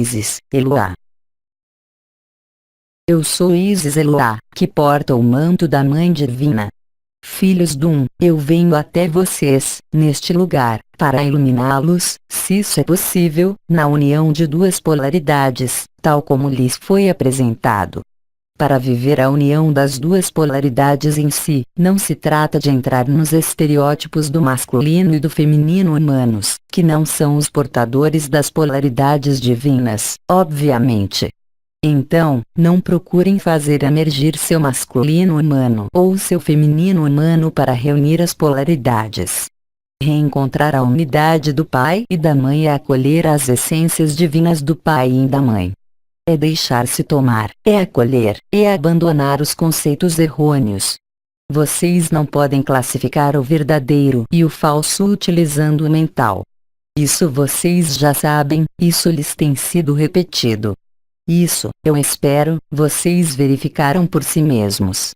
Isis, Eloá. Eu sou Isis Eloá, que porta o manto da Mãe Divina. Filhos do eu venho até vocês, neste lugar, para iluminá-los, se isso é possível, na união de duas polaridades, tal como lhes foi apresentado. Para viver a união das duas polaridades em si, não se trata de entrar nos estereótipos do masculino e do feminino humanos, que não são os portadores das polaridades divinas, obviamente. Então, não procurem fazer emergir seu masculino humano ou seu feminino humano para reunir as polaridades. Reencontrar a unidade do Pai e da Mãe é acolher as essências divinas do Pai e da Mãe. É deixar-se tomar, é acolher, é abandonar os conceitos errôneos. Vocês não podem classificar o verdadeiro e o falso utilizando o mental. Isso vocês já sabem, isso lhes tem sido repetido. Isso, eu espero, vocês verificaram por si mesmos.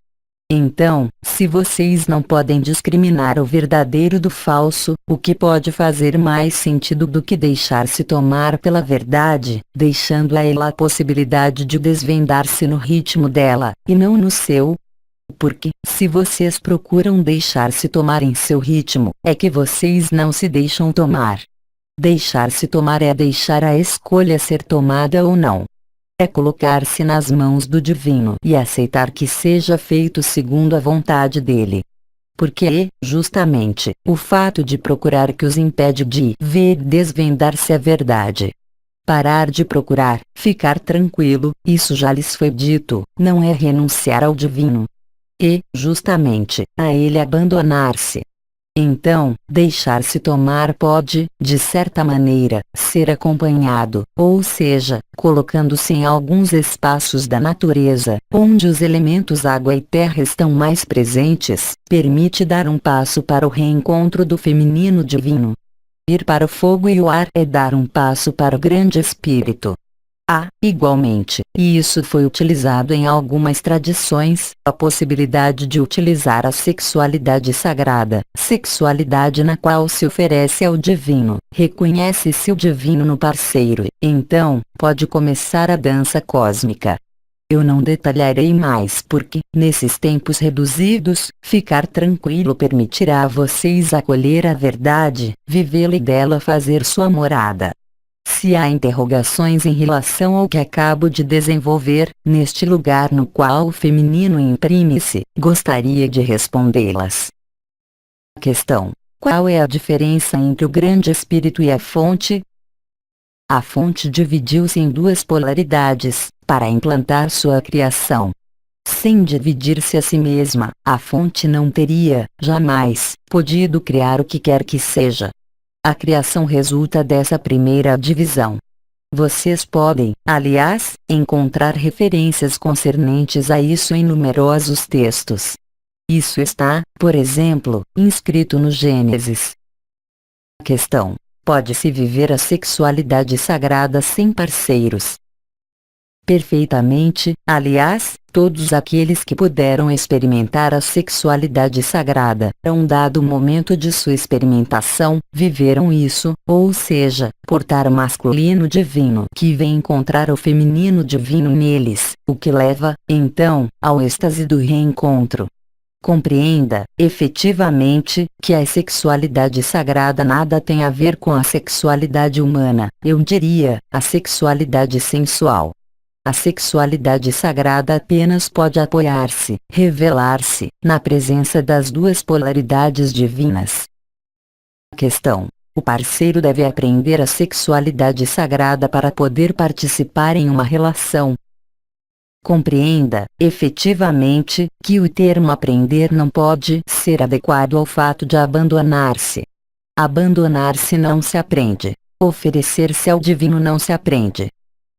Então, se vocês não podem discriminar o verdadeiro do falso, o que pode fazer mais sentido do que deixar-se tomar pela verdade, deixando a ela a possibilidade de desvendar-se no ritmo dela, e não no seu? Porque, se vocês procuram deixar-se tomar em seu ritmo, é que vocês não se deixam tomar. Deixar-se tomar é deixar a escolha ser tomada ou não. É colocar-se nas mãos do Divino e aceitar que seja feito segundo a vontade dele. Porque, justamente, o fato de procurar que os impede de ver desvendar-se a verdade. Parar de procurar, ficar tranquilo, isso já lhes foi dito, não é renunciar ao Divino. E, justamente, a ele abandonar-se. Então, deixar-se tomar pode, de certa maneira, ser acompanhado, ou seja, colocando-se em alguns espaços da natureza, onde os elementos água e terra estão mais presentes, permite dar um passo para o reencontro do feminino divino. Ir para o fogo e o ar é dar um passo para o grande espírito. Igualmente, e isso foi utilizado em algumas tradições, a possibilidade de utilizar a sexualidade sagrada, sexualidade na qual se oferece ao divino, reconhece-se o divino no parceiro, então, pode começar a dança cósmica. Eu não detalharei mais porque, nesses tempos reduzidos, ficar tranquilo permitirá a vocês acolher a verdade, vivê-la e dela fazer sua morada. Se há interrogações em relação ao que acabo de desenvolver, neste lugar no qual o feminino imprime-se, gostaria de respondê-las. Questão: qual é a diferença entre o grande espírito e a fonte? A fonte dividiu-se em duas polaridades, para implantar sua criação. Sem dividir-se a si mesma, a fonte não teria, jamais, podido criar o que quer que seja. A criação resulta dessa primeira divisão. Vocês podem, aliás, encontrar referências concernentes a isso em numerosos textos. Isso está, por exemplo, inscrito no Gênesis. Questão: pode-se viver a sexualidade sagrada sem parceiros? Perfeitamente, aliás, todos aqueles que puderam experimentar a sexualidade sagrada, a um dado momento de sua experimentação, viveram isso, ou seja, portar o masculino divino que vem encontrar o feminino divino neles, o que leva, então, ao êxtase do reencontro. Compreenda, efetivamente, que a sexualidade sagrada nada tem a ver com a sexualidade humana, eu diria, a sexualidade sensual. A sexualidade sagrada apenas pode apoiar-se, revelar-se, na presença das duas polaridades divinas. Questão: o parceiro deve aprender a sexualidade sagrada para poder participar em uma relação. Compreenda, efetivamente, que o termo aprender não pode ser adequado ao fato de abandonar-se. Abandonar-se não se aprende. Oferecer-se ao divino não se aprende.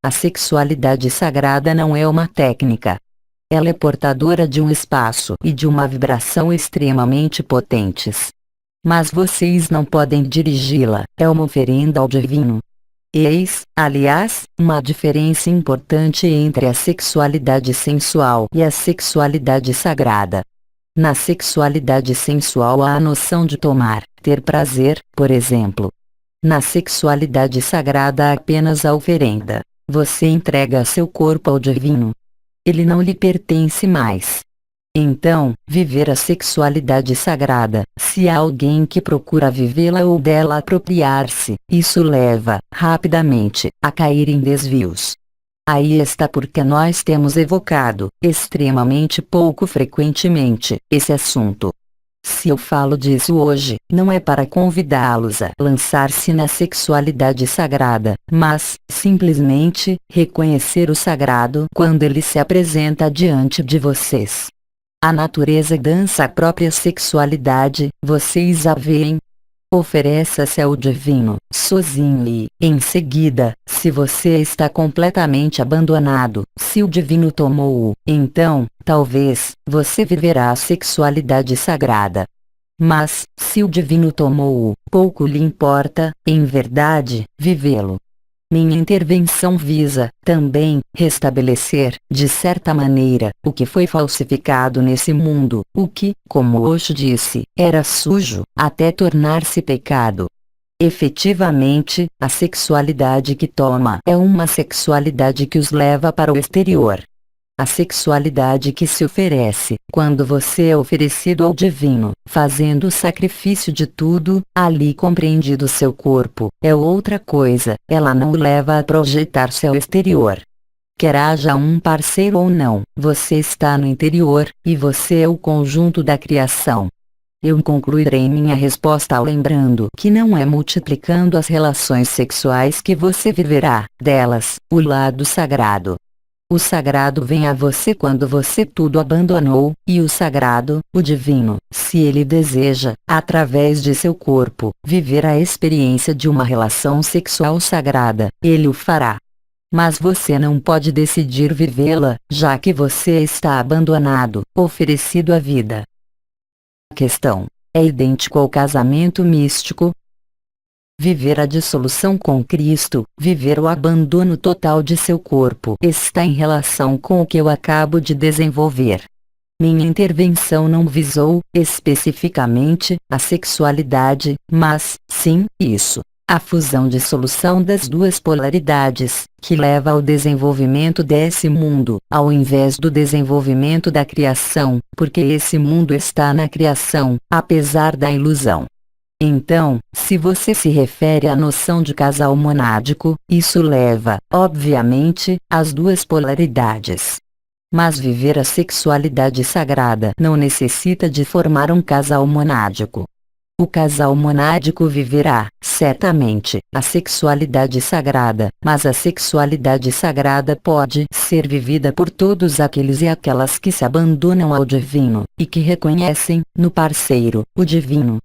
A sexualidade sagrada não é uma técnica. Ela é portadora de um espaço e de uma vibração extremamente potentes. Mas vocês não podem dirigi-la, é uma oferenda ao divino. Eis, aliás, uma diferença importante entre a sexualidade sensual e a sexualidade sagrada. Na sexualidade sensual há a noção de tomar, ter prazer, por exemplo. Na sexualidade sagrada há apenas a oferenda. você entrega seu corpo ao divino. Ele não lhe pertence mais. Então, viver a sexualidade sagrada, se há alguém que procura vivê-la ou dela apropriar-se, isso leva, rapidamente, a cair em desvios. Aí está porque nós temos evocado, extremamente pouco frequentemente, esse assunto. Se eu falo disso hoje, não é para convidá-los a lançar-se na sexualidade sagrada, mas, simplesmente, reconhecer o sagrado quando ele se apresenta diante de vocês. A natureza dança a própria sexualidade, vocês a veem? Ofereça-se ao divino, sozinho e, em seguida, se você está completamente abandonado, se o divino tomou-o, então, talvez, você viverá a sexualidade sagrada. Mas, se o divino tomou-o, pouco lhe importa, em verdade, vivê-lo. Minha intervenção visa, também, restabelecer, de certa maneira, o que foi falsificado nesse mundo, o que, como Osho disse, era sujo, até tornar-se pecado. Efetivamente, a sexualidade que toma é uma sexualidade que os leva para o exterior. A sexualidade que se oferece, quando você é oferecido ao divino, fazendo o sacrifício de tudo, ali compreendido seu corpo, é outra coisa, ela não o leva a projetar-se ao exterior. Quer haja um parceiro ou não, você está no interior, e você é o conjunto da criação. Eu concluirei minha resposta lembrando que não é multiplicando as relações sexuais que você viverá, delas, o lado sagrado. O sagrado vem a você quando você tudo abandonou, e o sagrado, o divino, se ele deseja, através de seu corpo, viver a experiência de uma relação sexual sagrada, ele o fará. Mas você não pode decidir vivê-la, já que você está abandonado, oferecido à vida. A questão é idêntico ao casamento místico. Viver a dissolução com Cristo, viver o abandono total de seu corpo, está em relação com o que eu acabo de desenvolver. Minha intervenção não visou, especificamente, a sexualidade, mas, sim, isso. A fusão-dissolução das duas polaridades, que leva ao desenvolvimento desse mundo, ao invés do desenvolvimento da criação, porque esse mundo está na criação, apesar da ilusão. Então, se você se refere à noção de casal monádico, isso leva, obviamente, às duas polaridades. Mas viver a sexualidade sagrada não necessita de formar um casal monádico. O casal monádico viverá, certamente, a sexualidade sagrada, mas a sexualidade sagrada pode ser vivida por todos aqueles e aquelas que se abandonam ao divino, e que reconhecem, no parceiro, o divino.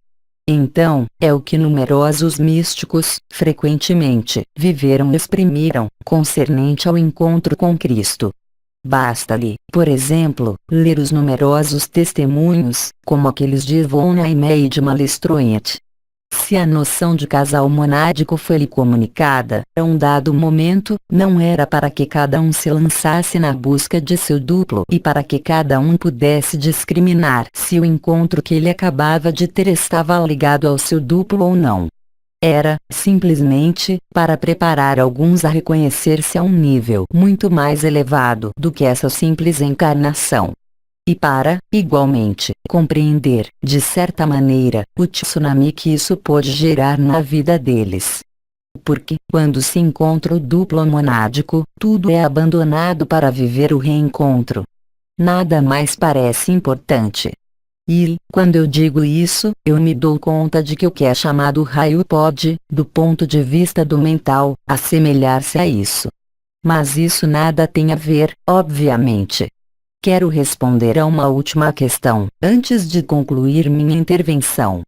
Então, é o que numerosos místicos, frequentemente, viveram e exprimiram, concernente ao encontro com Cristo. Basta-lhe, por exemplo, ler os numerosos testemunhos, como aqueles de Ivona e Meide Malestroente. Se a noção de casal monádico foi-lhe comunicada, a um dado momento, não era para que cada um se lançasse na busca de seu duplo e para que cada um pudesse discriminar se o encontro que ele acabava de ter estava ligado ao seu duplo ou não. Era, simplesmente, para preparar alguns a reconhecer-se a um nível muito mais elevado do que essa simples encarnação. E para, igualmente, compreender, de certa maneira, o tsunami que isso pode gerar na vida deles. Porque, quando se encontra o duplo monádico, tudo é abandonado para viver o reencontro. Nada mais parece importante. E, quando eu digo isso, eu me dou conta de que o que é chamado raio pode, do ponto de vista do mental, assemelhar-se a isso. Mas isso nada tem a ver, obviamente. Quero responder a uma última questão, antes de concluir minha intervenção.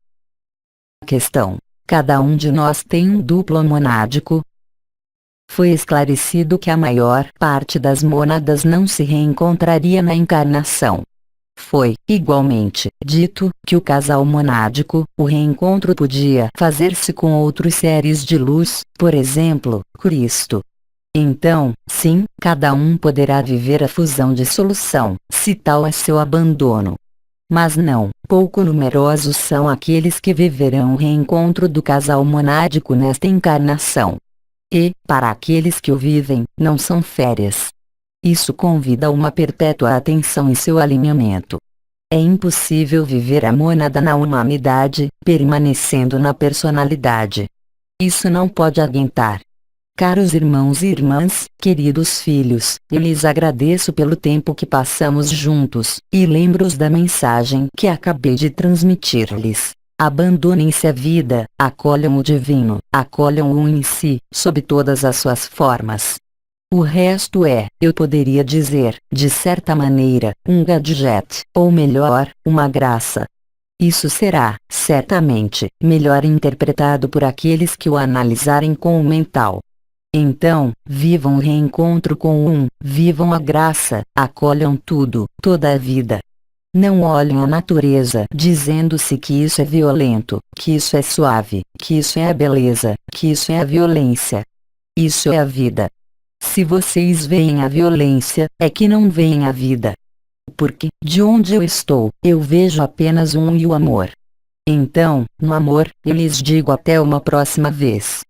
Questão: cada um de nós tem um duplo monádico? Foi esclarecido que a maior parte das mônadas não se reencontraria na encarnação. Foi, igualmente, dito, que o casal monádico, o reencontro podia fazer-se com outros seres de luz, por exemplo, Cristo. Então, sim, cada um poderá viver a fusão-dissolução, se tal é seu abandono. Mas não, pouco numerosos são aqueles que viverão o reencontro do casal monádico nesta encarnação. E, para aqueles que o vivem, não são férias. Isso convida a uma perpétua atenção em seu alinhamento. É impossível viver a mônada na humanidade, permanecendo na personalidade. Isso não pode aguentar. Caros irmãos e irmãs, queridos filhos, eu lhes agradeço pelo tempo que passamos juntos, e lembro-os da mensagem que acabei de transmitir-lhes. Abandonem-se à vida, acolham o divino, acolham-o em si, sob todas as suas formas. O resto é, eu poderia dizer, de certa maneira, um gadget, ou melhor, uma graça. Isso será, certamente, melhor interpretado por aqueles que o analisarem com o mental. Então, vivam o reencontro com o vivam a graça, acolham tudo, toda a vida. Não olhem a natureza dizendo-se que isso é violento, que isso é suave, que isso é a beleza, que isso é a violência. Isso é a vida. Se vocês veem a violência, é que não veem a vida. Porque, de onde eu estou, eu vejo apenas e o amor. Então, no amor, eu lhes digo até uma próxima vez.